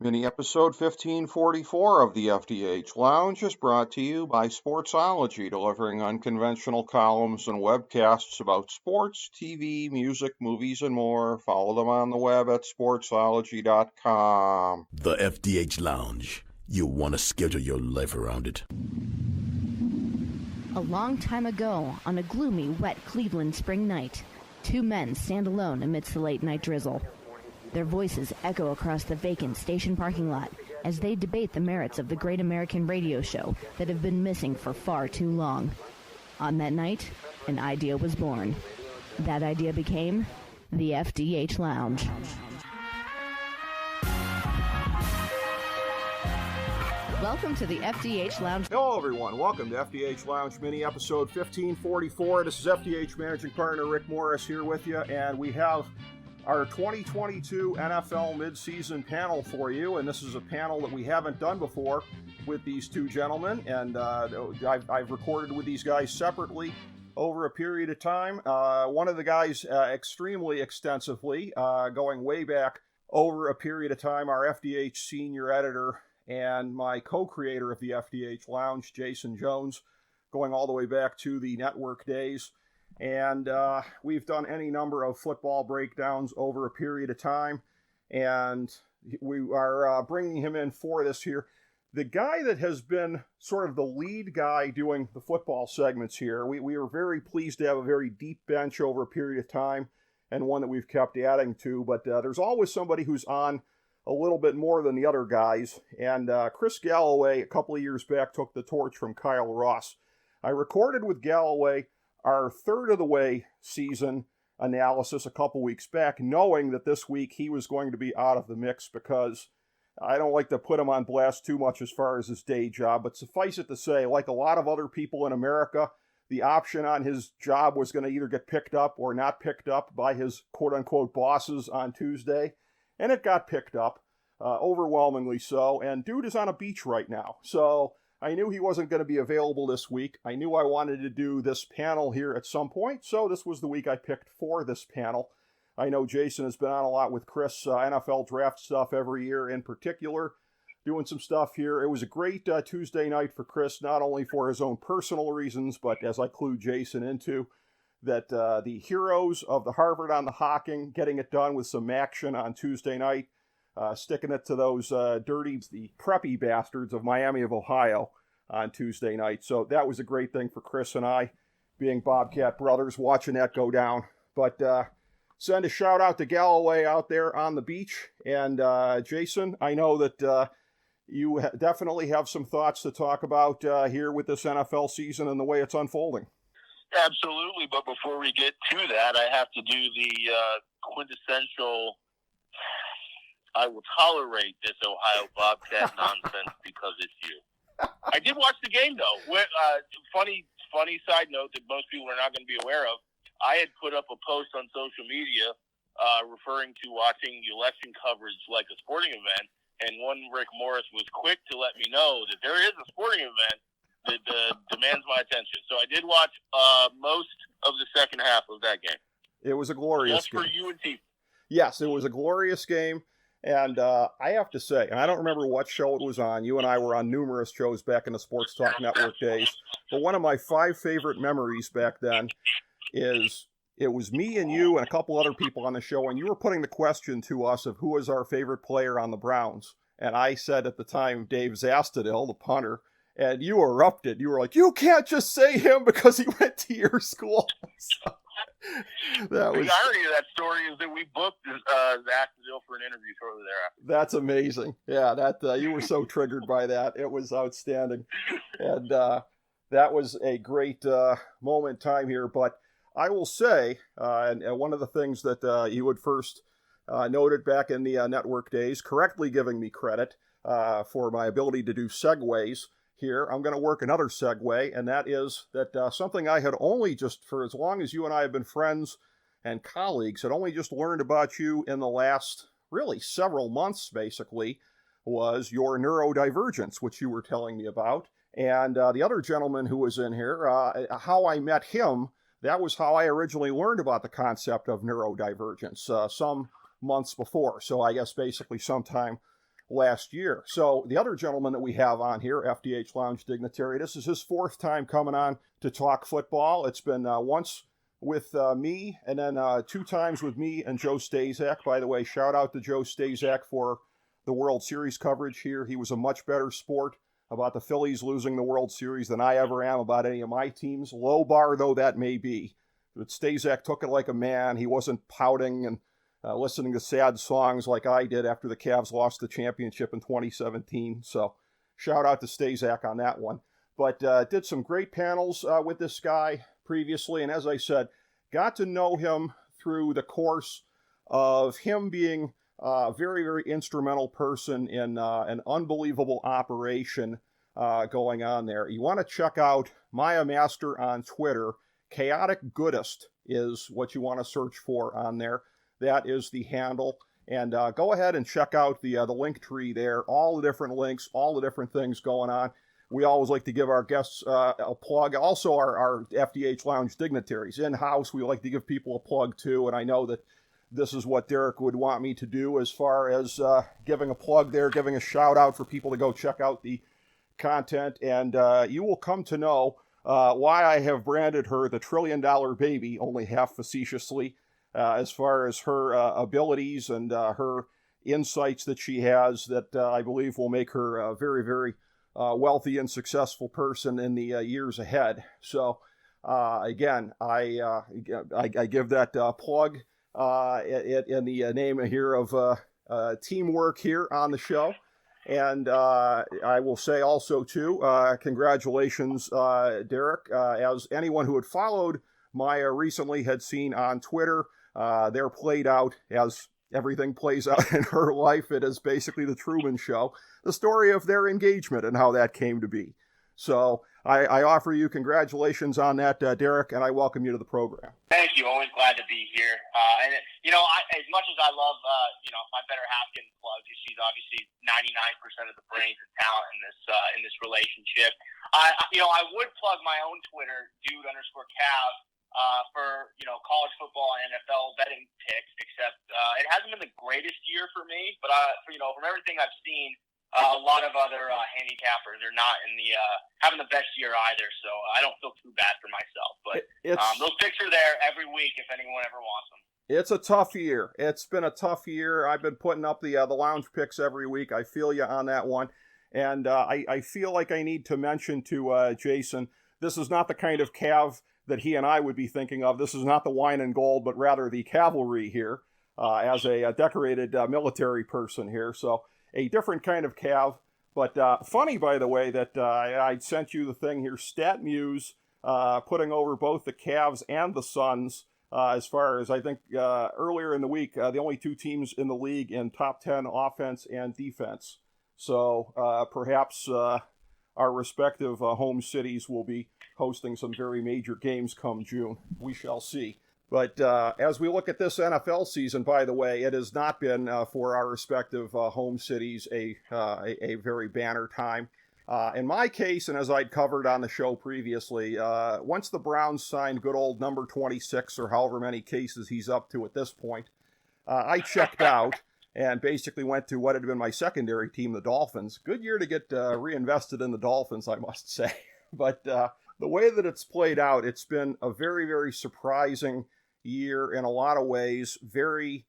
Mini episode 1544 of the FDH Lounge is brought to you by Sportsology, delivering unconventional columns and webcasts about sports, TV, music, movies, and more. Follow them on the web at sportsology.com. The FDH Lounge. You want to schedule your life around it. A long time ago, on a gloomy, wet Cleveland spring night, two men stand alone amidst the late-night drizzle. Their voices echo across the vacant station parking lot as they debate the merits of the great American radio show that have been missing for far too long. On that night, an idea was born. That idea became the FDH Lounge. Welcome to the FDH Lounge. Hello, everyone. Welcome to FDH Lounge Mini episode 1544. This is FDH Managing Partner Rick Morris here with you, and we have our 2022 NFL midseason panel for you, and this is a panel that we haven't done before with these two gentlemen, and I've recorded with these guys separately over a period of time. One of the guys extremely extensively, going way back over a period of time, our FDH senior editor and my co-creator of the FDH Lounge, Jason Jones, going all the way back to the network days. And we've done any number of football breakdowns over a period of time, and we are bringing him in for this here. The guy that has been sort of the lead guy doing the football segments here, we are very pleased to have a very deep bench over a period of time, and one that we've kept adding to, but there's always somebody who's on a little bit more than the other guys, and Chris Galloway, a couple of years back, took the torch from Kyle Ross. I recorded with Galloway our third of the way season analysis a couple weeks back, knowing that this week he was going to be out of the mix because I don't like to put him on blast too much as far as his day job, but suffice it to say, like a lot of other people in America, the option on his job was going to either get picked up or not picked up by his quote-unquote bosses on Tuesday, and it got picked up, overwhelmingly so, and dude is on a beach right now, so I knew he wasn't going to be available this week. I knew I wanted to do this panel here at some point, so this was the week I picked for this panel. I know Jason has been on a lot with Chris, NFL draft stuff every year in particular, doing some stuff here. It was a great Tuesday night for Chris, not only for his own personal reasons, but as I clued Jason into, that the heroes of the Harvard on the Hocking, getting it done with some action on Tuesday night, sticking it to those the preppy bastards of Miami of Ohio on Tuesday night. So that was a great thing for Chris and I, being Bobcat brothers, watching that go down. But send a shout out to Galloway out there on the beach. And Jason, I know that you definitely have some thoughts to talk about here with this NFL season and the way it's unfolding. Absolutely, but before we get to that, I have to do the quintessential I will tolerate this Ohio Bobcat nonsense because it's you. I did watch the game, though. Funny side note that most people are not going to be aware of. I had put up a post on social media referring to watching election coverage like a sporting event, and one Rick Morris was quick to let me know that there is a sporting event that demands my attention. So I did watch most of the second half of that game. It was a glorious game. Just for you and T. Yes, it was a glorious game. And I have to say, and I don't remember what show it was on. You and I were on numerous shows back in the Sports Talk Network days. But one of my 5 favorite memories back then is it was me and you and a couple other people on the show, and you were putting the question to us of who was our favorite player on the Browns. And I said at the time, Dave Zastudil, the punter, and you erupted. You were like, you can't just say him because he went to your school. So, the irony of that story is that we booked Zastudil for an interview shortly thereafter. That's amazing. Yeah, that you were so triggered by that. It was outstanding. And that was a great moment in time here. But I will say, and one of the things that you had first noted back in the network days, correctly giving me credit for my ability to do segues here, I'm going to work another segue, and that is that something I had only just, for as long as you and I have been friends and colleagues, had only just learned about you in the last, really, several months, basically, was your neurodivergence, which you were telling me about. And the other gentleman who was in here, how I met him, that was how I originally learned about the concept of neurodivergence some months before. So I guess basically sometime last year. So the other gentleman that we have on here, FDH Lounge Dignitary, this is his fourth time coming on to talk football. It's been once with me, and then 2 times with me and Joe Stazak. By the way, shout out to Joe Stazak for the World Series coverage here. He was a much better sport about the Phillies losing the World Series than I ever am about any of my teams. Low bar though that may be. But Stazak took it like a man. He wasn't pouting and listening to sad songs like I did after the Cavs lost the championship in 2017. So shout out to Stazak on that one. But did some great panels with this guy previously. And as I said, got to know him through the course of him being a very, very instrumental person in an unbelievable operation going on there. You want to check out Maya Master on Twitter. Chaotic Goodest is what you want to search for on there. That is the handle. And go ahead and check out the link tree there. All the different links, all the different things going on. We always like to give our guests a plug. Also, our FDH Lounge Dignitaries in-house, we like to give people a plug too. And I know that this is what Derek would want me to do as far as giving a plug there, giving a shout out for people to go check out the content. And you will come to know why I have branded her the $1 trillion baby, only half facetiously, as far as her abilities and her insights that she has that I believe will make her a very, very wealthy and successful person in the years ahead. So, again, I give that plug in the name here of teamwork here on the show. And I will say also, too, congratulations, Derek. As anyone who had followed Maya recently had seen on Twitter, they're played out as everything plays out in her life. It is basically the Truman Show, the story of their engagement and how that came to be. So I offer you congratulations on that, Derek, and I welcome you to the program. Thank you. Always glad to be here. And as much as I love, my better half getting plugged, because she's obviously 99% of the brains and talent in this relationship. I would plug my own Twitter, dude_Cav, for college football and NFL betting picks. Except it hasn't been the greatest year for me, but from everything I've seen. A lot of other handicappers are not in the having the best year either, so I don't feel too bad for myself. But those picks are there every week if anyone ever wants them. It's a tough year. It's been a tough year. I've been putting up the lounge picks every week. I feel you on that one. And I feel like I need to mention to Jason, this is not the kind of Cav that he and I would be thinking of. This is not the wine and gold, but rather the cavalry here as a decorated military person here. So a different kind of Cav. But funny, by the way, that I sent you the thing here, StatMuse, putting over both the Cavs and the Suns. As far as I think earlier in the week, the only 2 teams in the league in top 10 offense and defense. So perhaps our respective home cities will be hosting some very major games come June. We shall see. But as we look at this NFL season, by the way, it has not been for our respective home cities a very banner time. In my case, and as I'd covered on the show previously, once the Browns signed good old number 26, or however many cases he's up to at this point, I checked out and basically went to what had been my secondary team, the Dolphins. Good year to get reinvested in the Dolphins, I must say. But the way that it's played out, it's been a very, very surprising year in a lot of ways, very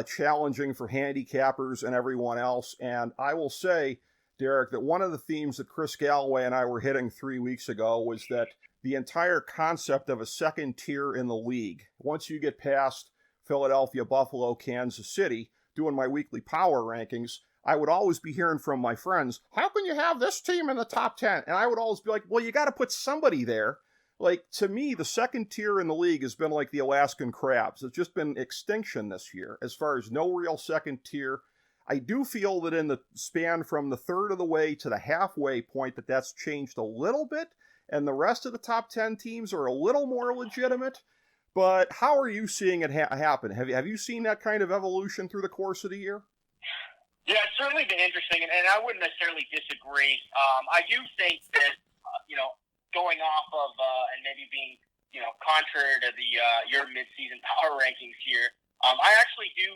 challenging for handicappers and everyone else. And I will say, Derek, that one of the themes that Chris Galloway and I were hitting 3 weeks ago was that the entire concept of a second tier in the league, once you get past Philadelphia, Buffalo, Kansas City, doing my weekly power rankings, I would always be hearing from my friends, how can you have this team in the top 10? And I would always be like, well, you got to put somebody there. Like, to me, the second tier in the league has been like the Alaskan crabs. It's just been extinction this year as far as no real second tier. I do feel that in the span from the third of the way to the halfway point that's changed a little bit, and the rest of the top 10 teams are a little more legitimate. But how are you seeing it happen? Have you seen that kind of evolution through the course of the year? Yeah, it's certainly been interesting, and I wouldn't necessarily disagree. I do think that, going off of and maybe being, contrary to your midseason power rankings here, I actually do.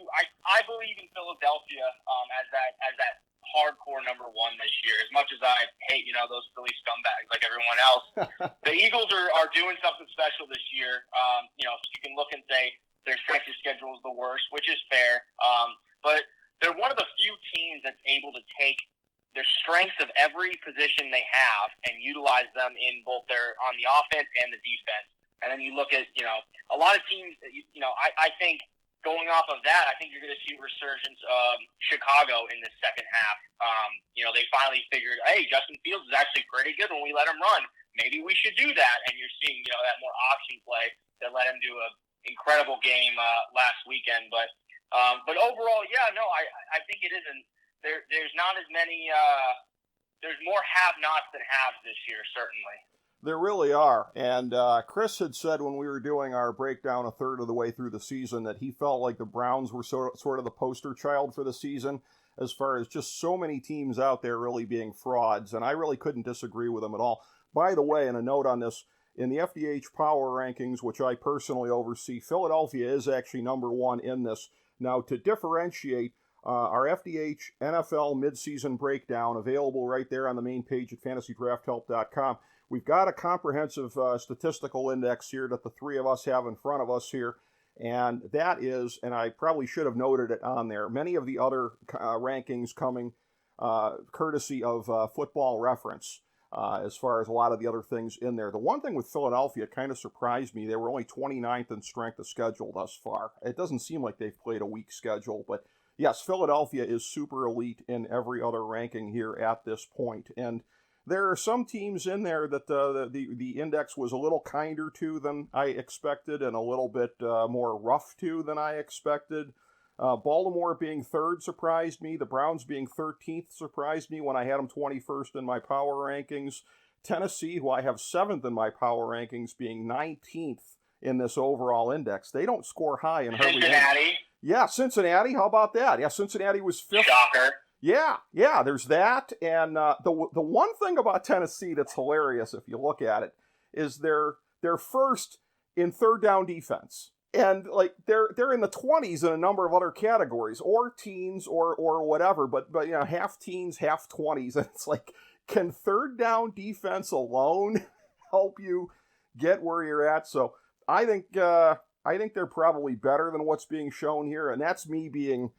I believe in Philadelphia as that hardcore number one this year. As much as I hate, those Philly scumbags like everyone else, the Eagles are doing something special this year. You can look and say their strength of schedule is the worst, which is fair. But they're one of the few teams that's able to take their strengths of every position they have and utilize them in both on the offense and the defense. And then you look at, a lot of teams, I think going off of that, I think you're going to see a resurgence of Chicago in the second half. They finally figured, hey, Justin Fields is actually pretty good when we let him run. Maybe we should do that. And you're seeing, that more option play that let him do an incredible game last weekend. But overall, I think it isn't. There's not as many. There's more have-nots than haves this year, certainly. There really are. And Chris had said when we were doing our breakdown a third of the way through the season that he felt like the Browns were sort of the poster child for the season as far as just so many teams out there really being frauds. And I really couldn't disagree with him at all. By the way, and a note on this, in the FDH Power Rankings, which I personally oversee, Philadelphia is actually number one in this. Now, to differentiate, our FDH NFL midseason breakdown, available right there on the main page at fantasydrafthelp.com. We've got a comprehensive statistical index here that the three of us have in front of us here, and that is, and I probably should have noted it on there, many of the other rankings coming courtesy of Football Reference. As far as a lot of the other things in there. The one thing with Philadelphia kind of surprised me. They were only 29th in strength of schedule thus far. It doesn't seem like they've played a weak schedule, but yes, Philadelphia is super elite in every other ranking here at this point. And there are some teams in there that the index was a little kinder to than I expected and a little bit more rough to than I expected. Baltimore being third surprised me. The Browns being 13th surprised me when I had them 21st in my power rankings. Tennessee, who I have 7th in my power rankings, being 19th in this overall index. They don't score high in hardly Cincinnati. Yeah, Cincinnati. How about that? Yeah, Cincinnati was 5th. Shocker. Yeah, there's that. And the one thing about Tennessee that's hilarious, if you look at it, is they're first in third down defense. And like they're in the 20s in a number of other categories, or teens, or whatever. But half teens, half 20s. And it's like, can third down defense alone help you get where you're at? So I think they're probably better than what's being shown here, and that's me being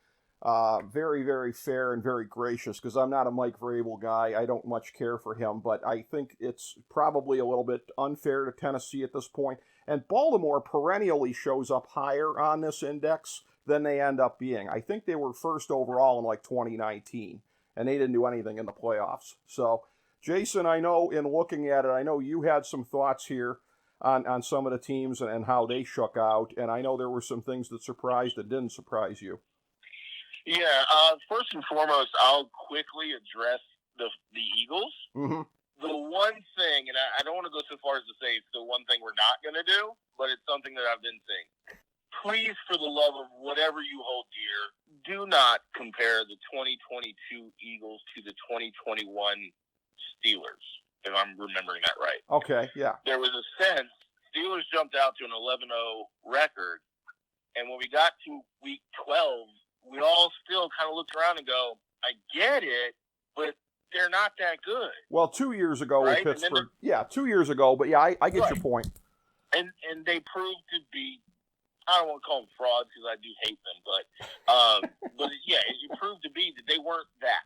very, very fair and very gracious, because I'm not a Mike Vrabel guy. I don't much care for him, but I think it's probably a little bit unfair to Tennessee at this point. And Baltimore perennially shows up higher on this index than they end up being. I think they were first overall in like 2019, and they didn't do anything in the playoffs. So, Jason, I know in looking at it, I know you had some thoughts here on some of the teams and how they shook out, and I know there were some things that surprised and didn't surprise you. Yeah, first and foremost, I'll quickly address the Eagles. Mm-hmm. The one thing, and I don't want to go so far as to say it's the one thing we're not going to do, but it's something that I've been saying. Please, for the love of whatever you hold dear, do not compare the 2022 Eagles to the 2021 Steelers, if I'm remembering that right. Okay, yeah. There was a sense Steelers jumped out to an 11-0 record, and when we got to week 12, we all still kind of looked around and go, I get it, but they're not that good. Well, 2 years ago right? with Pittsburgh. Yeah, 2 years ago, but yeah, I get your point. And they proved to be, I don't want to call them frauds because I do hate them, but yeah, it proved to be that they weren't that.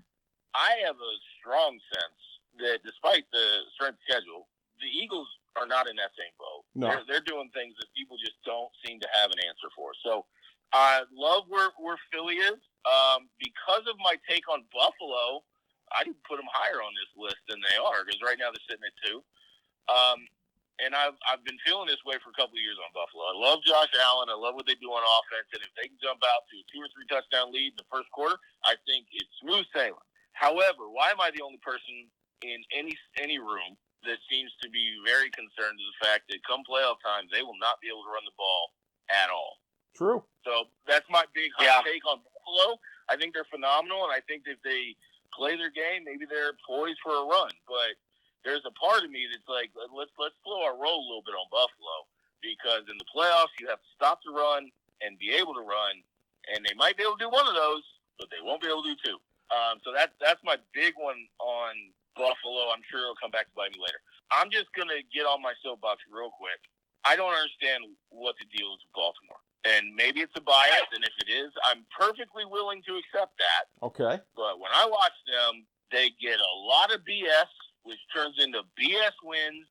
I have a strong sense that despite the strength schedule, the Eagles are not in that same boat. No. They're doing things that people just don't seem to have an answer for. So I love where Philly is. Because of my take on Buffalo, I didn't put them higher on this list than they are, because right now they're sitting at 2. And I've been feeling this way for a couple of years on Buffalo. I love Josh Allen. I love what they do on offense. And if they can jump out to a 2 or 3 touchdown lead in the first quarter, I think it's smooth sailing. However, why am I the only person in any room that seems to be very concerned with the fact that come playoff time, they will not be able to run the ball at all? True. So that's my big hot take on Buffalo. I think they're phenomenal, and I think that if they play their game, maybe they're poised for a run. But there's a part of me that's like, let's slow our roll a little bit on Buffalo, because in the playoffs you have to stop the run and be able to run, and they might be able to do one of those, but they won't be able to do 2. So that's my big one on Buffalo. I'm sure it'll come back to bite me later. I'm just going to get on my soapbox real quick. I don't understand what the deal is with Baltimore. And maybe it's a bias, and if it is, I'm perfectly willing to accept that. Okay. But when I watch them, they get a lot of BS, which turns into BS wins.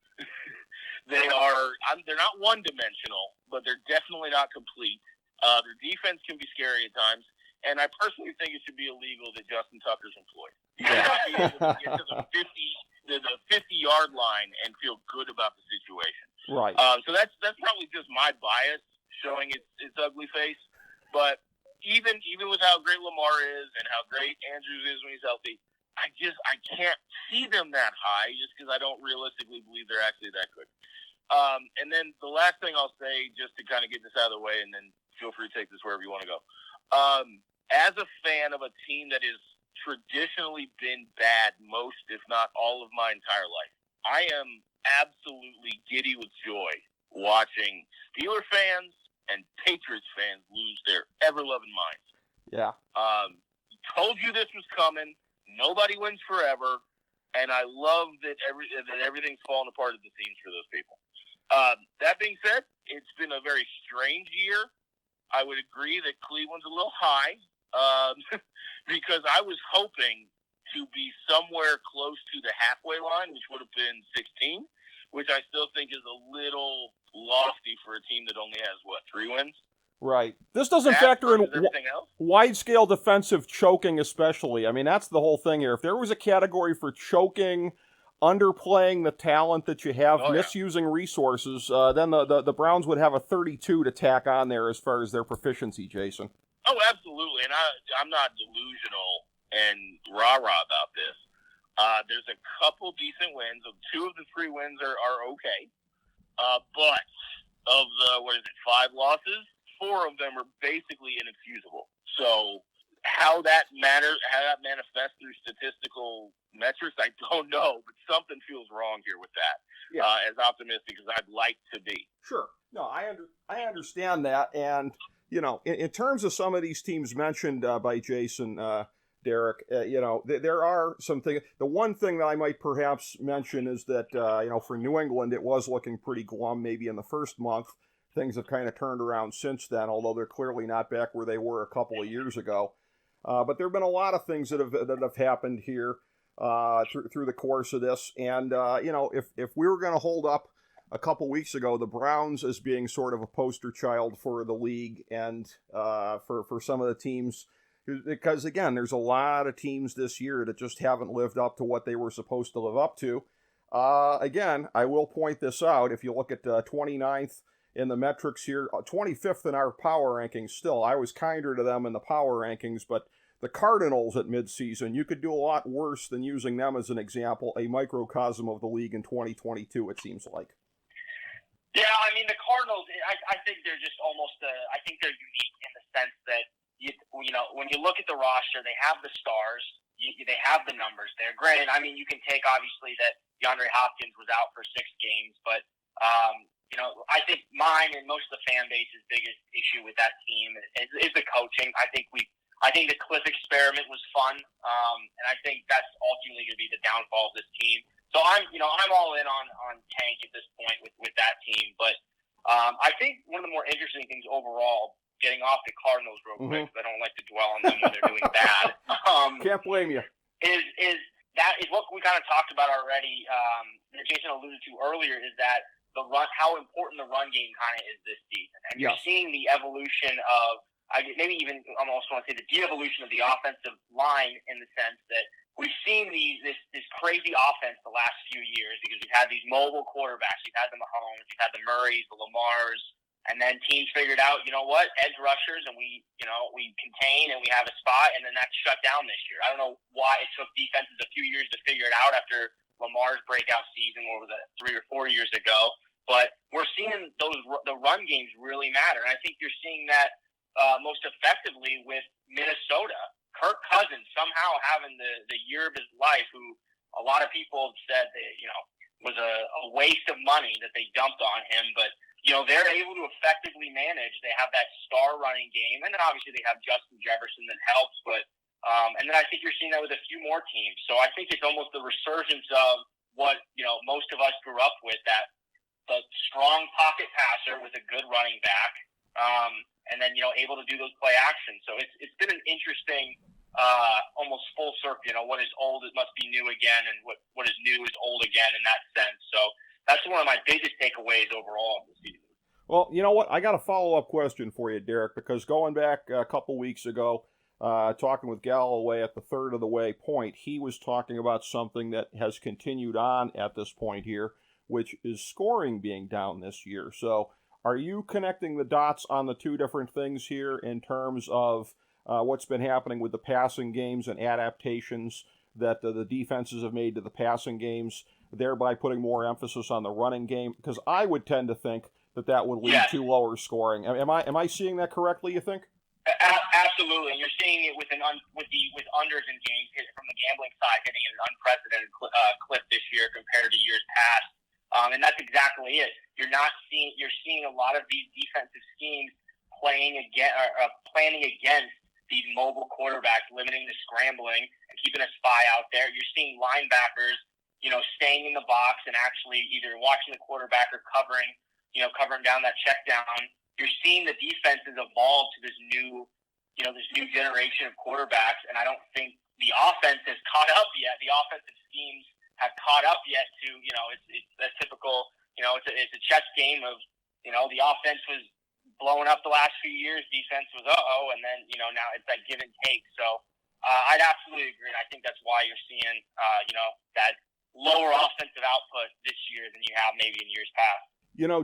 They're not one-dimensional, but they're definitely not complete. Their defense can be scary at times. And I personally think it should be illegal that Justin Tucker's employed. You have to be able to get to the 50-yard line and feel good about the situation. Right. So that's probably just my bias showing its ugly face. But even with how great Lamar is and how great Andrews is when he's healthy, I can't see them that high just because I don't realistically believe they're actually that good. And then the last thing I'll say, just to kind of get this out of the way, and then feel free to take this wherever you want to go. As a fan of a team that has traditionally been bad most, if not all of my entire life, I am absolutely giddy with joy watching Steeler fans and Patriots fans lose their ever-loving minds. Yeah. Told you this was coming. Nobody wins forever, and I love that everything's falling apart at the seams for those people. That being said, it's been a very strange year. I would agree that Cleveland's a little high because I was hoping to be somewhere close to the halfway line, which would have been 16, which I still think is a little lofty for a team that only has, 3 wins? Right. This doesn't factor in wide-scale defensive choking especially. I mean, that's the whole thing here. If there was a category for choking, underplaying the talent that you have, misusing resources, then the Browns would have a 32 to tack on there as far as their proficiency, Jason. Oh, absolutely. And I'm not delusional and rah-rah about this. There's a couple decent wins. 2 of the 3 wins are okay. But of the, 5 losses, 4 of them are basically inexcusable. So how that manifests through statistical metrics, I don't know, but something feels wrong here with that. Yeah. As optimistic as I'd like to be. Sure. No, I understand that, and in terms of some of these teams mentioned by Jason, Derek, there are some things. The one thing that I might perhaps mention is that for New England, it was looking pretty glum maybe in the first month. Things have kind of turned around since then, although they're clearly not back where they were a couple of years ago. But there have been a lot of things that have happened here through the course of this. And, if we were going to hold up a couple weeks ago the Browns as being sort of a poster child for the league and for some of the teams, because, again, there's a lot of teams this year that just haven't lived up to what they were supposed to live up to. Again, I will point this out. If you look at 29th in the metrics here, 25th in our power rankings still. I was kinder to them in the power rankings, but the Cardinals at midseason, you could do a lot worse than using them as an example, a microcosm of the league in 2022, it seems like. Yeah, I mean, the Cardinals, I think they're just almost, I think they're unique in the sense that, when you look at the roster, they have the stars, they have the numbers there. Granted, I mean, you can take, obviously, that DeAndre Hopkins was out for 6 games, but, I think mine and most of the fan base's biggest issue with that team is the coaching. I think the Cliff experiment was fun, and I think that's ultimately going to be the downfall of this team. So I'm all in on Tank at this point with that team. But I think one of the more interesting things overall, getting off the Cardinals real quick, because I don't like to dwell on them when they're doing bad. Can't blame you. Is what we kind of talked about already. That Jason alluded to earlier is that how important the run game kind of is this season, and you're seeing the evolution of. Maybe even I almost want to say the de-evolution of the offensive line in the sense that we've seen this crazy offense the last few years because we've had these mobile quarterbacks. We've had the Mahomes, we've had the Murrays, the Lamars, and then teams figured out, edge rushers, and we contain and we have a spot, and then that's shut down this year. I don't know why it took defenses a few years to figure it out after Lamar's breakout season, 3 or 4 years ago. But we're seeing the run games really matter, and I think you're seeing that most effectively with Minnesota. Kirk Cousins somehow having the year of his life, who a lot of people have said that, was a waste of money that they dumped on him. But, they're able to effectively manage. They have that star running game. And then obviously they have Justin Jefferson that helps. But And then I think you're seeing that with a few more teams. So I think it's almost the resurgence of what, most of us grew up with, that the strong pocket passer with a good running back, and then, able to do those play actions. So it's been an interesting, almost full circle. What is old, it must be new again, and what is new is old again in that sense. So that's one of my biggest takeaways overall of the season. Well, you know what? I got a follow-up question for you, Derek, because going back a couple weeks ago, talking with Galloway at the third of the way point, he was talking about something that has continued on at this point here, which is scoring being down this year. So are you connecting the dots on the two different things here in terms of what's been happening with the passing games and adaptations that the defenses have made to the passing games, thereby putting more emphasis on the running game? Because I would tend to think that would lead to lower scoring. Am I seeing that correctly, you think? Absolutely. You're seeing it with unders in games from the gambling side, hitting an unprecedented clip this year compared to years past. And that's exactly it. You're seeing a lot of these defensive schemes planning against these mobile quarterbacks, limiting the scrambling and keeping a spy out there. You're seeing linebackers, staying in the box and actually either watching the quarterback or covering down that check down. You're seeing the defenses evolve to this new generation of quarterbacks, and I don't think the offense has caught up yet. The offensive schemes have caught up yet to, it's a typical, it's a chess game of, the offense was blowing up the last few years, defense was and then, now it's that give and take. So I'd absolutely agree, and I think that's why you're seeing, that lower offensive output this year than you have maybe in years past.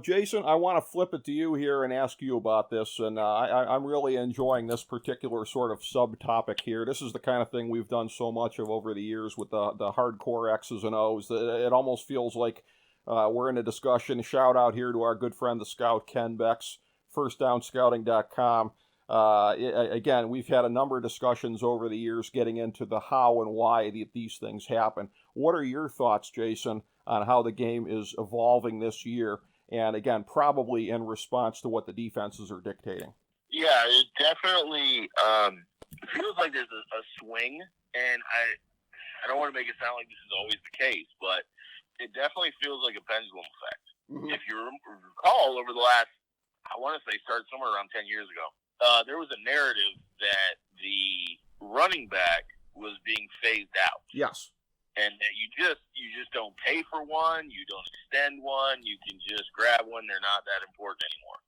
Jason, I want to flip it to you here and ask you about this, and I'm really enjoying this particular sort of subtopic here. This is the kind of thing we've done so much of over the years with the hardcore X's and O's. It almost feels like we're in a discussion. Shout out here to our good friend, the scout, Ken Becks, firstdownscouting.com. Again, we've had a number of discussions over the years getting into the how and why these things happen. What are your thoughts, Jason, on how the game is evolving this year? And again, probably in response to what the defenses are dictating. Yeah, it definitely feels like there's a swing, and I don't want to make it sound like this is always the case, but it definitely feels like a pendulum effect. Mm-hmm. If you recall, over the last, I want to say, started somewhere around 10 years ago, there was a narrative that the running back was being phased out. Yes. And that you just don't pay for one, you don't extend one, you can just grab one, they're not that important anymore.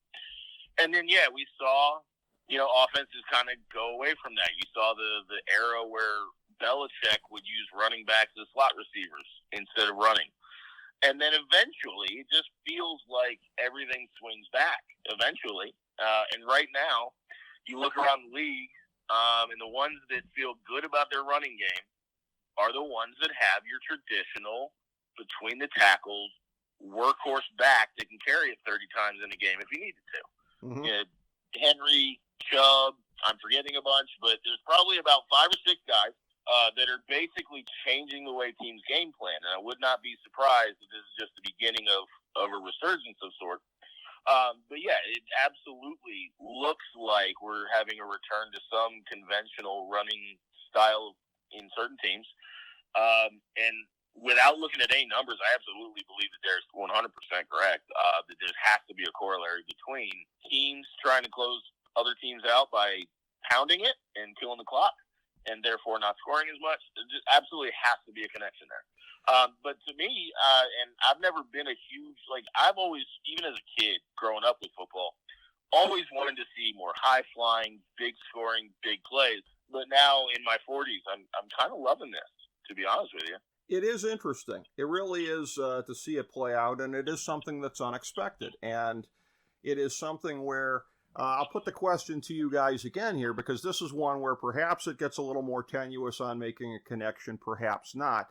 And then, we saw, offenses kind of go away from that. You saw the era where Belichick would use running backs as slot receivers instead of running. And then eventually, it just feels like everything swings back eventually. And right now, you look around the league, and the ones that feel good about their running game are the ones that have your traditional, between the tackles, workhorse back that can carry it 30 times in a game if you needed to. Mm-hmm. Henry, Chubb, I'm forgetting a bunch, but there's probably about 5 or 6 guys that are basically changing the way teams game plan. And I would not be surprised if this is just the beginning of a resurgence of sorts. But it absolutely looks like we're having a return to some conventional running style in certain teams. And without looking at any numbers, I absolutely believe that there's 100% correct, that there has to be a corollary between teams trying to close other teams out by pounding it and killing the clock and therefore not scoring as much. There just absolutely has to be a connection there. But to me, and I've never been a huge, I've always, even as a kid growing up with football, always wanted to see more high-flying, big-scoring, big plays. But now in my 40s, I'm kind of loving this, to be honest with you. It is interesting. It really is to see it play out, and it is something that's unexpected. And it is something where I'll put the question to you guys again here, because this is one where perhaps it gets a little more tenuous on making a connection, perhaps not.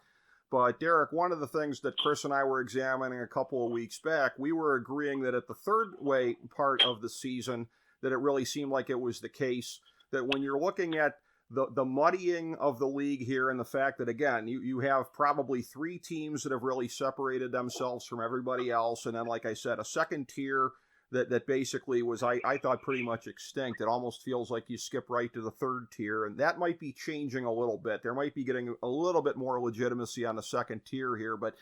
But Derek, one of the things that Chris and I were examining a couple of weeks back, we were agreeing that at the third way part of the season, that it really seemed like it was the case that when you're looking at the muddying of the league here, and the fact that, again, you have probably 3 teams that have really separated themselves from everybody else, and then, like I said, a second tier that basically was, I thought, pretty much extinct. It almost feels like you skip right to the third tier, and that might be changing a little bit. There might be getting a little bit more legitimacy on the second tier here, but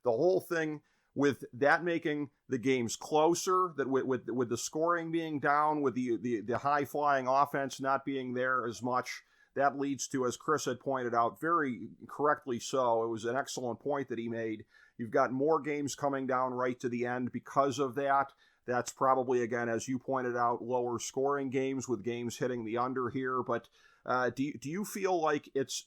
the whole thing with that making the games closer, that with the scoring being down, with the high flying offense not being there as much, that leads to, as Chris had pointed out, very correctly so, it was an excellent point that he made. You've got more games coming down right to the end because of that. That's probably, again, as you pointed out, lower scoring games with games hitting the under here. But do you feel like it's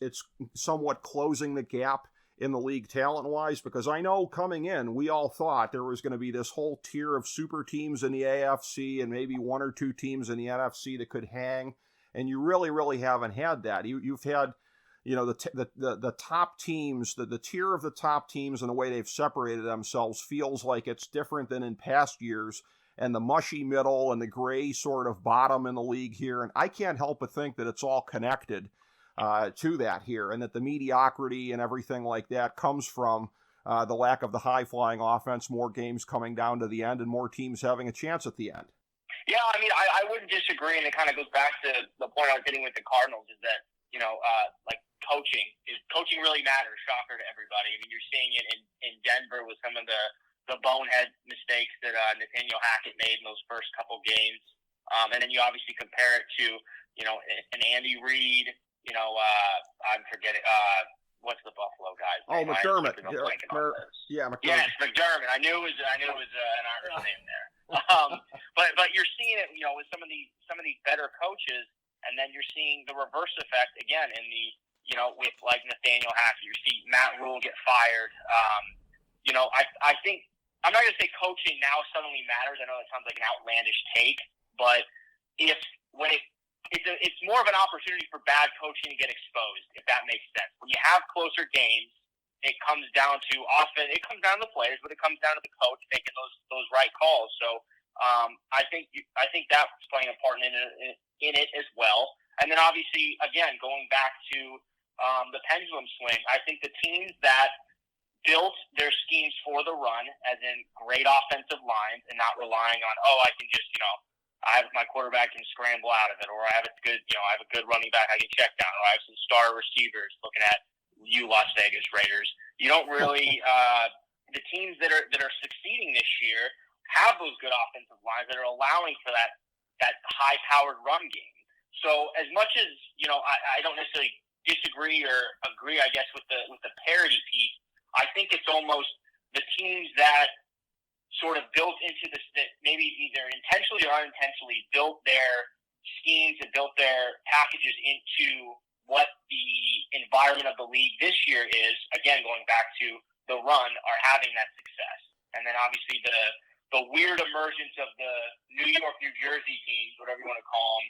somewhat closing the gap in the league talent-wise? Because I know coming in, we all thought there was going to be this whole tier of super teams in the AFC and maybe one or two teams in the NFC that could hang, and you really, really haven't had that. You've had, the top teams, the tier of the top teams and the way they've separated themselves feels like it's different than in past years, and the mushy middle and the gray sort of bottom in the league here. And I can't help but think that it's all connected to that here, and that the mediocrity and everything like that comes from the lack of the high-flying offense, more games coming down to the end, and more teams having a chance at the end. Yeah, I mean, I wouldn't disagree, and it kind of goes back to the point I was getting with the Cardinals, is that, like coaching really matters, shocker to everybody. I mean, you're seeing it in Denver with some of the bonehead mistakes that Nathaniel Hackett made in those first couple games. And then you obviously compare it to, an Andy Reid, I'm forgetting, what's the Buffalo guy's name? McDermott. McDermott. Yes, McDermott. I knew it was an Irish name there. But you're seeing it, with some of these better coaches, and then you're seeing the reverse effect again in the, with like Nathaniel Hackett. You see Matt Rule get fired. I think I'm not going to say coaching now suddenly matters. I know that sounds like an outlandish take, but it's more of an opportunity for bad coaching to get exposed, if that makes sense. When you have closer games, it comes down to often it comes down to the players, but it comes down to the coach making those right calls. So I think that's playing a part in it as well. And then obviously, again, going back to the pendulum swing, I think the teams that built their schemes for the run, as in great offensive lines and not relying on, I can just, I have my quarterback can scramble out of it, or I have a good running back I can check down, or I have some star receivers. Looking at you, Las Vegas Raiders, you don't really the teams that are succeeding this year have those good offensive lines that are allowing for that high-powered run game. So as much as I don't necessarily disagree or agree, I guess, with the parity piece, I think it's almost the teams that sort of built into this, that maybe either intentionally or unintentionally built their schemes and built their packages into what the environment of the league this year is, again, going back to the run, are having that success. And then obviously the weird emergence of the New York, New Jersey teams, whatever you want to call them,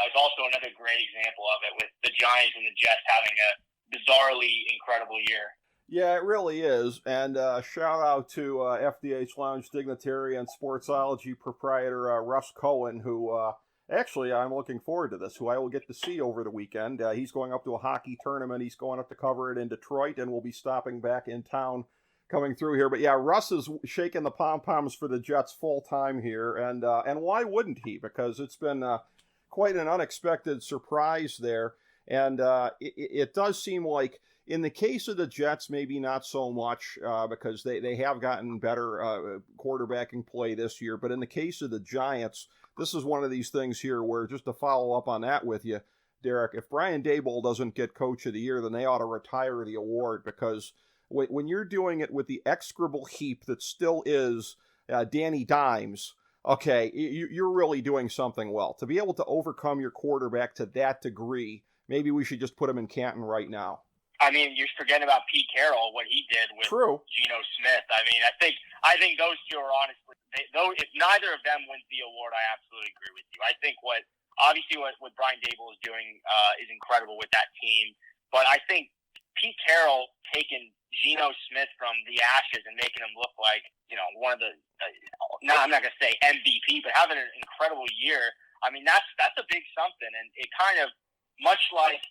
is also another great example of it, with the Giants and the Jets having a bizarrely incredible year. Yeah, it really is. And shout out to FDH Lounge dignitary and Sportsology proprietor Russ Cohen, who actually I'm looking forward to this, who I will get to see over the weekend. He's going up to a hockey tournament. He's going up to cover it in Detroit, and we'll be stopping back in town coming through here. But yeah, Russ is shaking the pom-poms for the Jets full time here. And why wouldn't he? Because it's been quite an unexpected surprise there. And it does seem like, in the case of the Jets, maybe not so much because they have gotten better quarterbacking play this year. But in the case of the Giants, this is one of these things here where, just to follow up on that with you, Derek, if Brian Daboll doesn't get Coach of the Year, then they ought to retire the award, because when you're doing it with the execrable heap that still is Danny Dimes, okay, you're really doing something well. To be able to overcome your quarterback to that degree, maybe we should just put him in Canton right now. I mean, you're forgetting about Pete Carroll, what he did with Geno Smith. I mean, I think those two are honestly, if neither of them wins the award, I absolutely agree with you. I think what Brian Daboll is doing is incredible with that team. But I think Pete Carroll taking Geno Smith from the ashes and making him look like, one of the, I'm not going to say MVP, but having an incredible year. I mean, that's a big something. And it kind of, much like,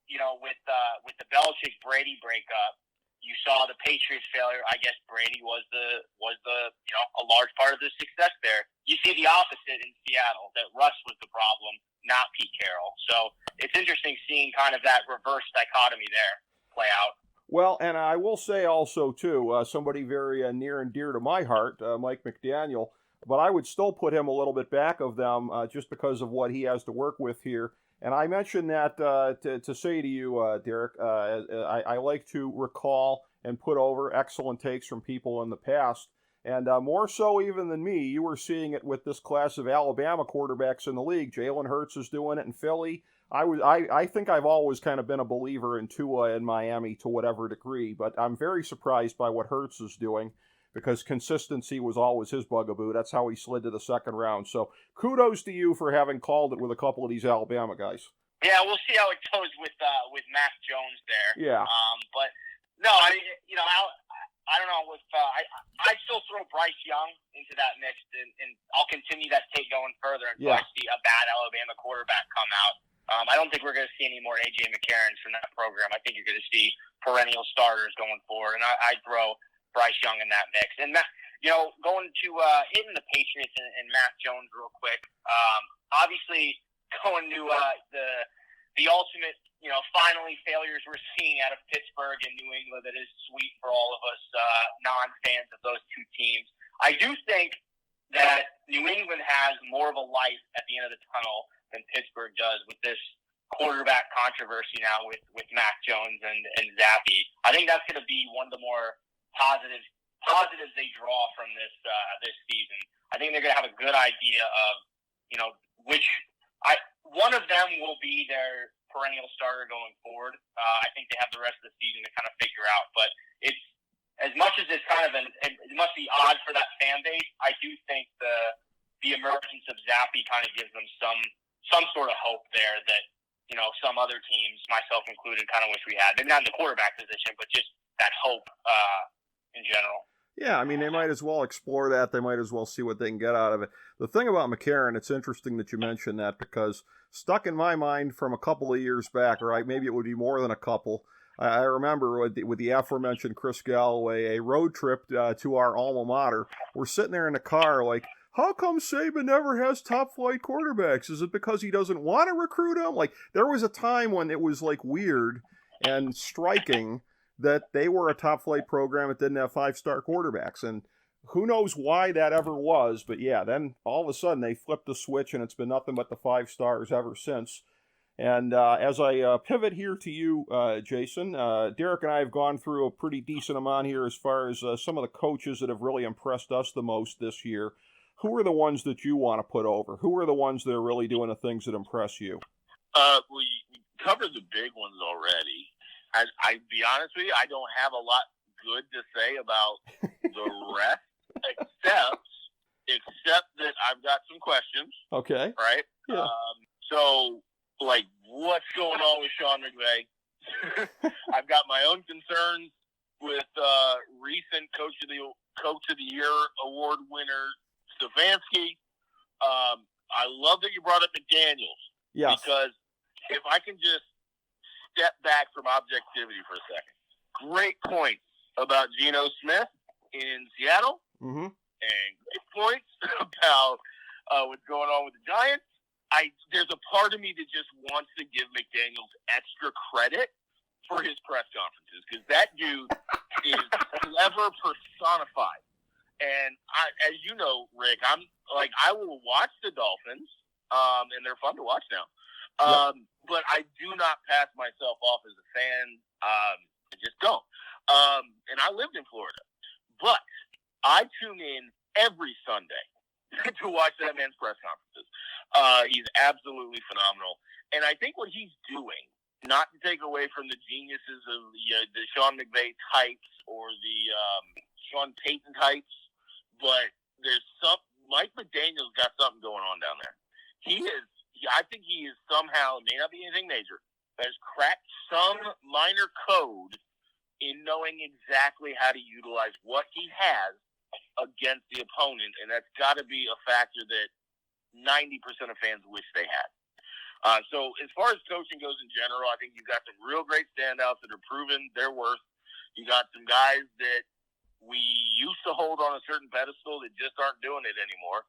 with the Belichick-Brady breakup, you saw the Patriots failure. I guess Brady was the a large part of the success there. You see the opposite in Seattle, that Russ was the problem, not Pete Carroll. So it's interesting seeing kind of that reverse dichotomy there play out. Well, and I will say also, too, somebody very near and dear to my heart, Mike McDaniel, but I would still put him a little bit back of them just because of what he has to work with here. And I mentioned that to say to you, Derek, I like to recall and put over excellent takes from people in the past. And more so even than me, you were seeing it with this class of Alabama quarterbacks in the league. Jalen Hurts is doing it in Philly. I think I've always kind of been a believer in Tua in Miami to whatever degree, but I'm very surprised by what Hurts is doing because consistency was always his bugaboo. That's how he slid to the second round. So kudos to you for having called it with a couple of these Alabama guys. Yeah, we'll see how it goes with Mac Jones there. Yeah. But no, I don't know. I'd still throw Bryce Young into that mix, and I'll continue that take going further until I see a bad Alabama quarterback come out. I don't think we're going to see any more A.J. McCarrons from that program. I think you're going to see perennial starters going forward, and I'd throw Bryce Young in that mix. And, going to hitting the Patriots and Mac Jones real quick, obviously going to the ultimate, finally failures we're seeing out of Pittsburgh and New England that is sweet for all of us non-fans of those two teams. I do think that New England has more of a light at the end of the tunnel than Pittsburgh does with this quarterback controversy now with Mac Jones and Zappy. I think that's going to be one of the more positives they draw from this season. I think they're going to have a good idea of, one of them will be their perennial starter going forward. I think they have the rest of the season to kind of figure out, but it's, as much as it's kind of it must be odd for that fan base, I do think the emergence of Zappy kind of gives them some sort of hope there that, some other teams, myself included, kind of wish we had. Maybe not in the quarterback position, but just that hope in general. Yeah, I mean, they might as well explore that. They might as well see what they can get out of it. The thing about McCarron, it's interesting that you mentioned that because stuck in my mind from a couple of years back, or maybe it would be more than a couple, I remember with the aforementioned Chris Galloway, a road trip to our alma mater. We're sitting there in the car like, how come Saban never has top-flight quarterbacks? Is it because he doesn't want to recruit them? Like, there was a time when it was, like, weird and striking that they were a top-flight program that didn't have five-star quarterbacks. And who knows why that ever was, but yeah, then all of a sudden they flipped the switch and it's been nothing but the five stars ever since. And as I pivot here to you, Jason, Derek and I have gone through a pretty decent amount here as far as some of the coaches that have really impressed us the most this year. Who are the ones that you want to put over? Who are the ones that are really doing the things that impress you? We covered the big ones already. I'd be honest with you, I don't have a lot good to say about the rest, except that I've got some questions. Okay. Right? Yeah. So, what's going on with Sean McVay? I've got my own concerns with recent Coach of the Year award winner Stefanski. I love that you brought up McDaniels. Yes. Because if I can just step back from objectivity for a second. Great point about Geno Smith in Seattle. Mm-hmm. And great points about what's going on with the Giants. There's a part of me that just wants to give McDaniels extra credit for his press conferences because that dude is clever personified. And as you know, Rick, I will watch the Dolphins, and they're fun to watch now. But I do not pass myself off as a fan. I just don't. And I lived in Florida, but I tune in every Sunday to watch that man's press conferences. He's absolutely phenomenal. And I think what he's doing, not to take away from the geniuses of the Sean McVay types or the Sean Payton types, but Mike McDaniel's got something going on down there. I think he is somehow, it may not be anything major, but has cracked some minor code in knowing exactly how to utilize what he has against the opponent, and that's got to be a factor that 90% of fans wish they had. So as far as coaching goes in general, I think you've got some real great standouts that are proven their worth. You got some guys that we used to hold on a certain pedestal that just aren't doing it anymore.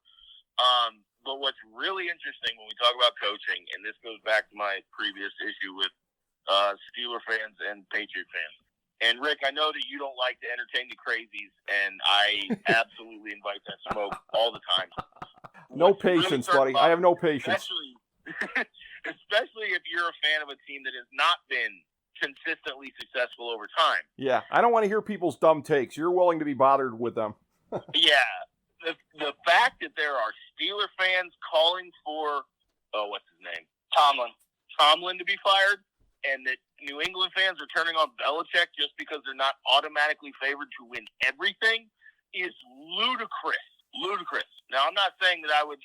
But what's really interesting when we talk about coaching, and this goes back to my previous issue with Steeler fans and Patriot fans. And, Rick, I know that you don't like to entertain the crazies, and I absolutely invite that smoke all the time. No patience, buddy. I have no patience. Especially if you're a fan of a team that has not been consistently successful over time. Yeah, I don't want to hear people's dumb takes. You're willing to be bothered with them. Yeah. The fact that there are Steeler fans calling for, what's his name? Tomlin to be fired, and that New England fans are turning on Belichick just because they're not automatically favored to win everything is ludicrous. Ludicrous. Now, I'm not saying that I would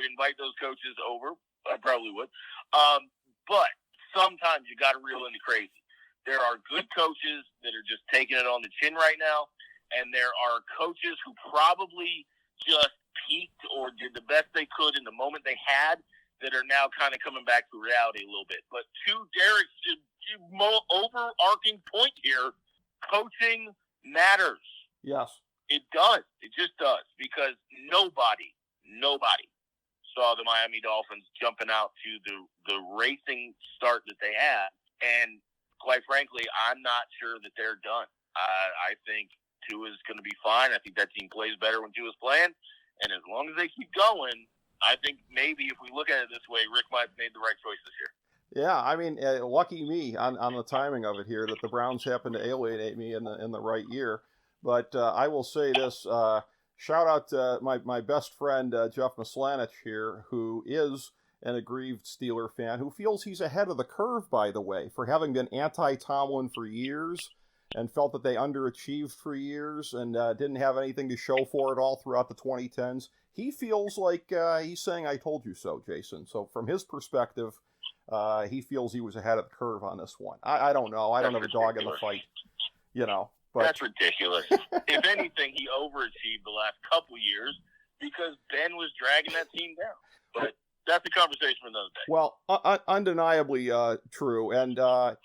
invite those coaches over. I probably would. But sometimes you got to reel in the crazy. There are good coaches that are just taking it on the chin right now, and there are coaches who probably just peaked or did the best they could in the moment they had that are now kind of coming back to reality a little bit. But to Derek's overarching point here, coaching matters. Yes. It does. It just does. Because nobody saw the Miami Dolphins jumping out to the racing start that they had. And quite frankly, I'm not sure that they're done. I think Tua's going to be fine. I think that team plays better when Tua's playing. And as long as they keep going, I think maybe if we look at it this way, Rick might have made the right choice this year. Yeah, I mean, lucky me on the timing of it here that the Browns happened to alienate me in the right year. But I will say this, shout out to my best friend, Jeff Maslanich here, who is an aggrieved Steeler fan, who feels he's ahead of the curve, by the way, for having been anti-Tomlin for years and felt that they underachieved for years and didn't have anything to show for it all throughout the 2010s. He feels like he's saying, I told you so, Jason. So from his perspective, he feels he was ahead of the curve on this one. I don't know. I don't have a dog in the fight, But that's ridiculous. If anything, he overachieved the last couple years because Ben was dragging that team down. But that's a conversation for another day. Well, undeniably true. And,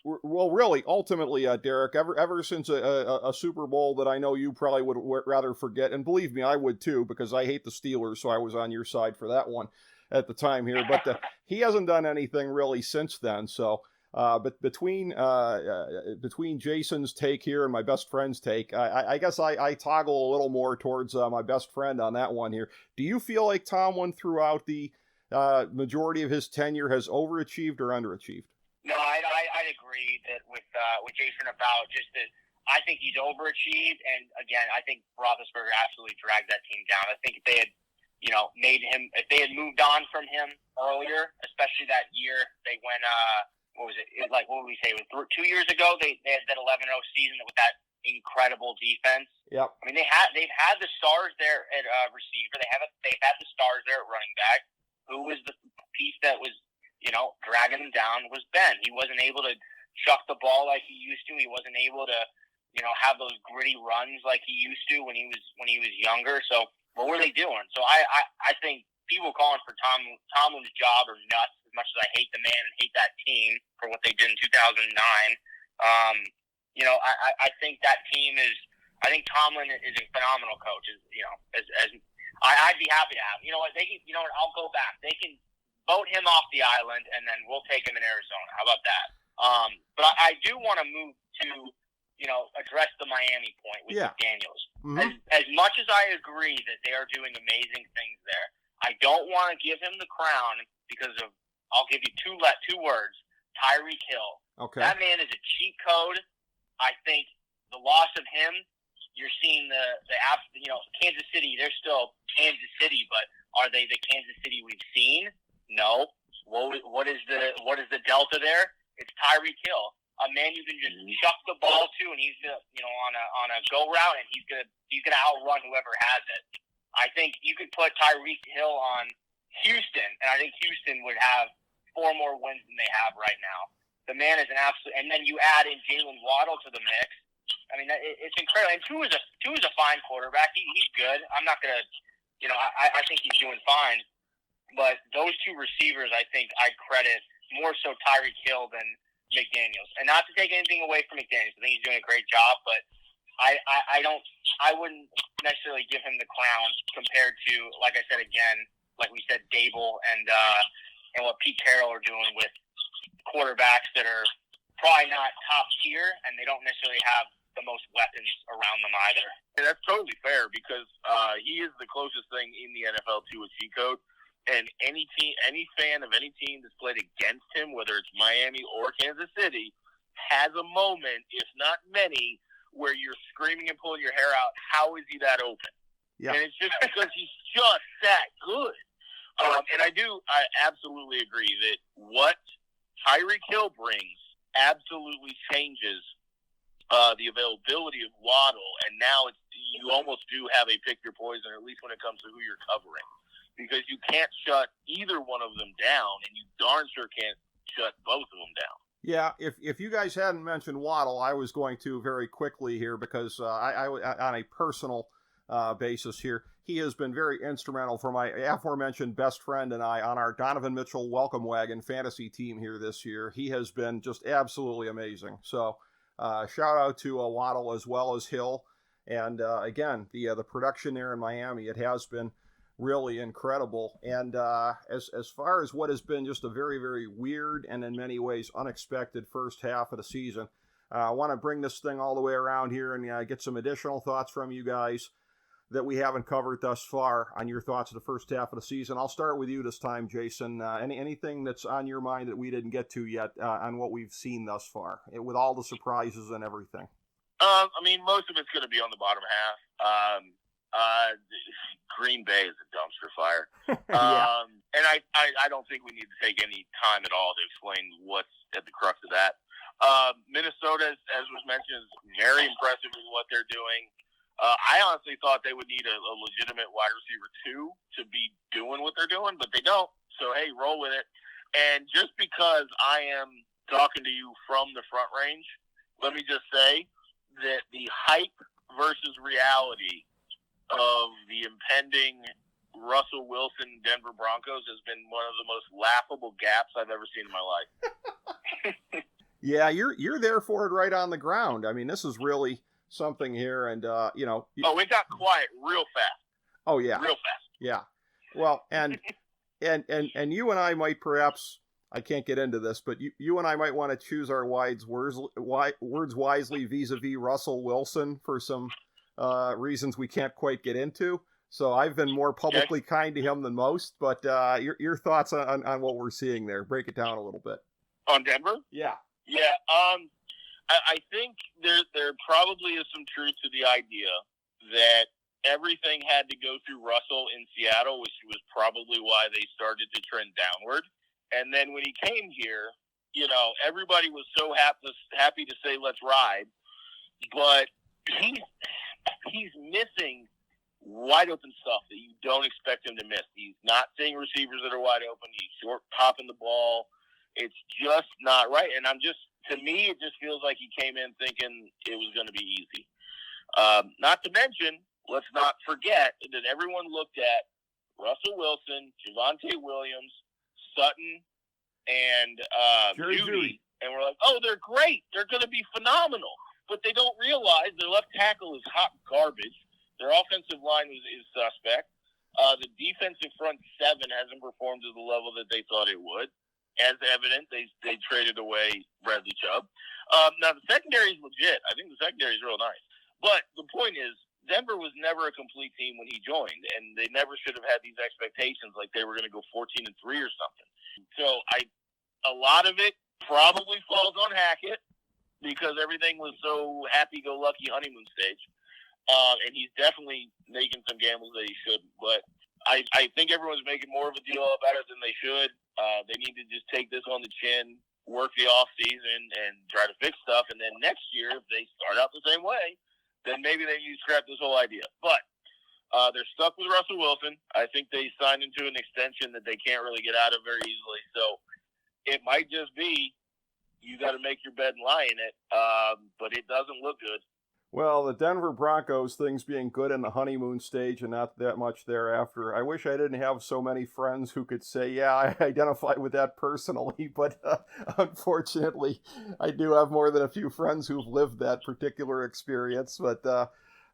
really, ultimately, Derek, ever since a Super Bowl that I know you probably would rather forget, and believe me, I would too, because I hate the Steelers, so I was on your side for that one at the time here. But he hasn't done anything really since then, so... But between Jason's take here and my best friend's take, I guess I toggle a little more towards my best friend on that one here. Do you feel like Tomlin throughout the majority of his tenure has overachieved or underachieved? No, I'd agree that with Jason about just that. I think he's overachieved, and again, I think Roethlisberger absolutely dragged that team down. I think if they had, if they had moved on from him earlier, especially that year they went. What was it? What would we say? It was 2 years ago. They had that 11-0 season with that incredible defense. Yep. I mean, they've had the stars there at receiver. They've had the stars there at running back. Who was the piece that was dragging them down was Ben. He wasn't able to chuck the ball like he used to. He wasn't able to have those gritty runs like he used to when he was younger. So what were they doing? So I think people calling for Tomlin's job are nuts. As much as I hate the man and hate that team for what they did in 2009, I think that team is. I think Tomlin is a phenomenal coach. I'd be happy to have. You know what? I'll go back. They can vote him off the island, and then we'll take him in Arizona. How about that? But I do want to move to address the Miami point with McDaniels. Mm-hmm. As much as I agree that they are doing amazing things there, I don't want to give him the crown because of. I'll give you two words: Tyreek Hill. Okay. That man is a cheat code. I think the loss of him. You're seeing Kansas City. They're still Kansas City, but are they the Kansas City we've seen? No. What is the delta there? It's Tyreek Hill, a man you can just chuck the ball to, and he's on a go route, and he's gonna outrun whoever has it. I think you could put Tyreek Hill on Houston, and I think Houston would have 4 more wins than they have right now. The man is an absolute, and then you add in Jalen Waddle to the mix. I mean, it's incredible. And Tua is a fine quarterback. He's good. I'm not gonna, I think he's doing fine. But those 2 receivers, I think I'd credit more so Tyreek Hill than McDaniels. And not to take anything away from McDaniels. I think he's doing a great job, but I wouldn't necessarily give him the crown compared to, like I said again, like we said, Dable and what Pete Carroll are doing with quarterbacks that are probably not top tier, and they don't necessarily have the most weapons around them either. And that's totally fair because he is the closest thing in the NFL to a cheat code. And any fan of any team that's played against him, whether it's Miami or Kansas City, has a moment, if not many, where you're screaming and pulling your hair out. How is he that open? Yeah. And it's just because he's just that good. And I absolutely agree that what Tyreek Hill brings absolutely changes the availability of Waddle, and now you almost do have a pick your poison, at least when it comes to who you're covering, because you can't shut either one of them down, and you darn sure can't shut both of them down. Yeah, if you guys hadn't mentioned Waddle, I was going to very quickly here because I on a personal basis here, he has been very instrumental for my aforementioned best friend and I on our Donovan Mitchell Welcome Wagon fantasy team here this year. He has been just absolutely amazing. So shout out to Waddle as well as Hill. And again, the production there in Miami, it has been really incredible. And as far as what has been just a very, very weird and in many ways unexpected first half of the season, I want to bring this thing all the way around here and get some additional thoughts from you guys that we haven't covered thus far on your thoughts of the first half of the season. I'll start with you this time, Jason. Anything that's on your mind that we didn't get to yet on what we've seen thus far, with all the surprises and everything? I mean, most of it's going to be on the bottom half. Green Bay is a dumpster fire. Yeah. And I don't think we need to take any time at all to explain what's at the crux of that. Minnesota, as was mentioned, is very impressive with what they're doing. I honestly thought they would need a legitimate wide receiver 2 to be doing what they're doing, but they don't. So, hey, roll with it. And just because I am talking to you from the front range, let me just say that the hype versus reality of the impending Russell Wilson Denver Broncos has been one of the most laughable gaps I've ever seen in my life. Yeah, you're there for it right on the ground. I mean, this is really something here, and Oh, it got quiet real fast. Oh yeah, real fast. Yeah. Well, and you and I might perhaps, I can't get into this, but you and I might want to choose our words wisely vis-a-vis Russell Wilson for some reasons we can't quite get into. So I've been more publicly kind to him than most, but your thoughts on what we're seeing there. Break it down a little bit. On Denver? Yeah. Yeah. I think there probably is some truth to the idea that everything had to go through Russell in Seattle, which was probably why they started to trend downward. And then when he came here, everybody was so happy to say, let's ride. But he's missing wide open stuff that you don't expect him to miss. He's not seeing receivers that are wide open. He's short popping the ball. It's just not right. And to me, it just feels like he came in thinking it was going to be easy. Not to mention, let's not forget that everyone looked at Russell Wilson, Javonte Williams, Sutton, and Judy, and we're like, oh, they're great. They're going to be phenomenal. But they don't realize their left tackle is hot garbage. Their offensive line is suspect. The defensive front 7 hasn't performed to the level that they thought it would. As evident, they traded away Bradley Chubb. Now, the secondary is legit. I think the secondary is real nice. But the point is, Denver was never a complete team when he joined, and they never should have had these expectations like they were going to go 14-3 or something. So a lot of it probably falls on Hackett because everything was so happy-go-lucky honeymoon stage. And he's definitely making some gambles that he shouldn't. But I think everyone's making more of a deal about it than they should. They need to just take this on the chin, work the off season, and try to fix stuff. And then next year, if they start out the same way, then maybe they need to scrap this whole idea. But they're stuck with Russell Wilson. I think they signed into an extension that they can't really get out of very easily. So it might just be you got to make your bed and lie in it, but it doesn't look good. Well, the Denver Broncos, things being good in the honeymoon stage and not that much thereafter. I wish I didn't have so many friends who could say, yeah, I identify with that personally, but unfortunately, I do have more than a few friends who've lived that particular experience. But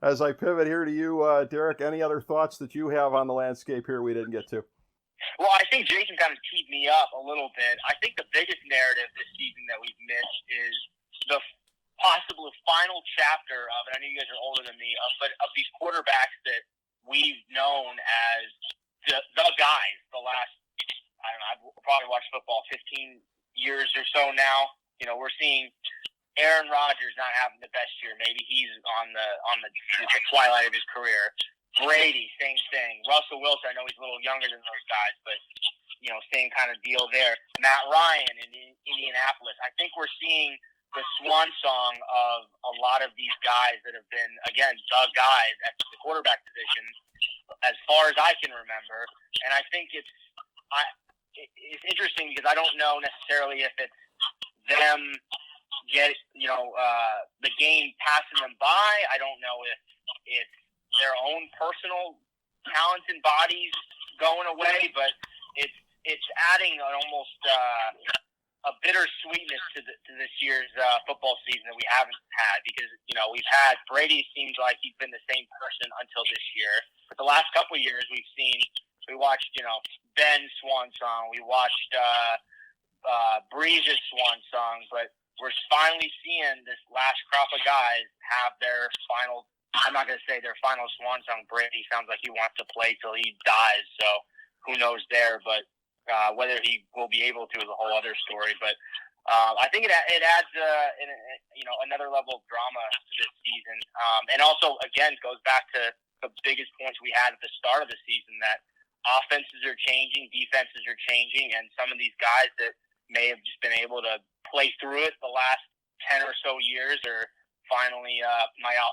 as I pivot here to you, Derek, any other thoughts that you have on the landscape here we didn't get to? Well, I think Jason kind of teed me up a little bit. I think the biggest narrative this season that we've missed is the possible final chapter of, and I know you guys are older than me, but of these quarterbacks that we've known as the guys the last, I don't know, I've probably watched football 15 years or so now. You know, we're seeing Aaron Rodgers not having the best year. Maybe he's on the twilight of his career. Brady, same thing. Russell Wilson, I know he's a little younger than those guys, but, you know, same kind of deal there. Matt Ryan in Indianapolis. I think we're seeing the swan song of a lot of these guys that have been, again, the guys at the quarterback position as far as I can remember. And I think it's interesting because I don't know necessarily if it's them the game passing them by. I don't know if it's their own personal talents and bodies going away, but it's adding an almost a bitter sweetness to this year's football season that we haven't had, because, you know, we've had Brady seems like he's been the same person until this year. But the last couple of years we watched, you know, Ben's swan song, we watched Breeze's swan song, but we're finally seeing this last crop of guys have their final, I'm not going to say their final swan song. Brady sounds like he wants to play till he dies, so who knows there, but whether he will be able to is a whole other story. But I think it adds another level of drama to this season, and also again goes back to the biggest points we had at the start of the season, that offenses are changing, defenses are changing, and some of these guys that may have just been able to play through it the last 10 or so years are finally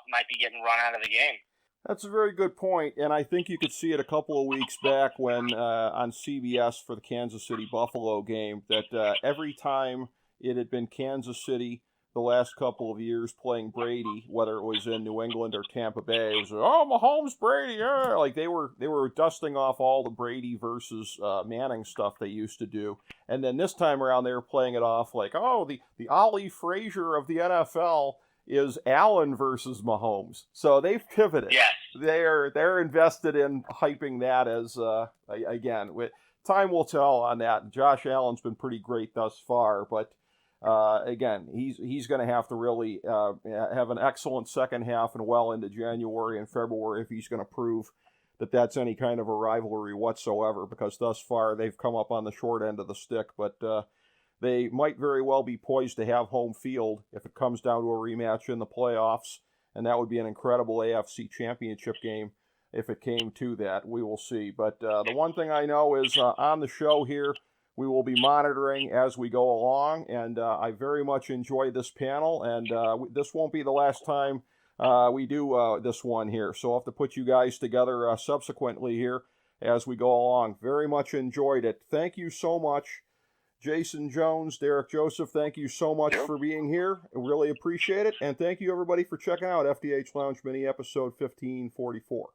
might be getting run out of the game. That's a very good point, and I think you could see it a couple of weeks back when on CBS for the Kansas City-Buffalo game, that every time it had been Kansas City the last couple of years playing Brady, whether it was in New England or Tampa Bay, it was, oh, Mahomes, Brady, yeah. Like they were dusting off all the Brady versus Manning stuff they used to do, and then this time around they were playing it off like, oh, the Ollie Frazier of the NFL is Allen versus Mahomes. So they've pivoted. Yes. They're invested in hyping that as, again, time will tell on that. Josh Allen's been pretty great thus far, but again, he's going to have to really have an excellent second half and well into January and February if he's going to prove that that's any kind of a rivalry whatsoever, because thus far they've come up on the short end of the stick, but they might very well be poised to have home field if it comes down to a rematch in the playoffs, and that would be an incredible AFC championship game if it came to that. We will see. But the one thing I know is on the show here, we will be monitoring as we go along, and I very much enjoy this panel, and this won't be the last time we do this one here. So I'll have to put you guys together subsequently here as we go along. Very much enjoyed it. Thank you so much, Jason Jones, Derek Joseph, thank you so much for being here. I really appreciate it. And thank you, everybody, for checking out FDH Lounge Mini Episode 1544.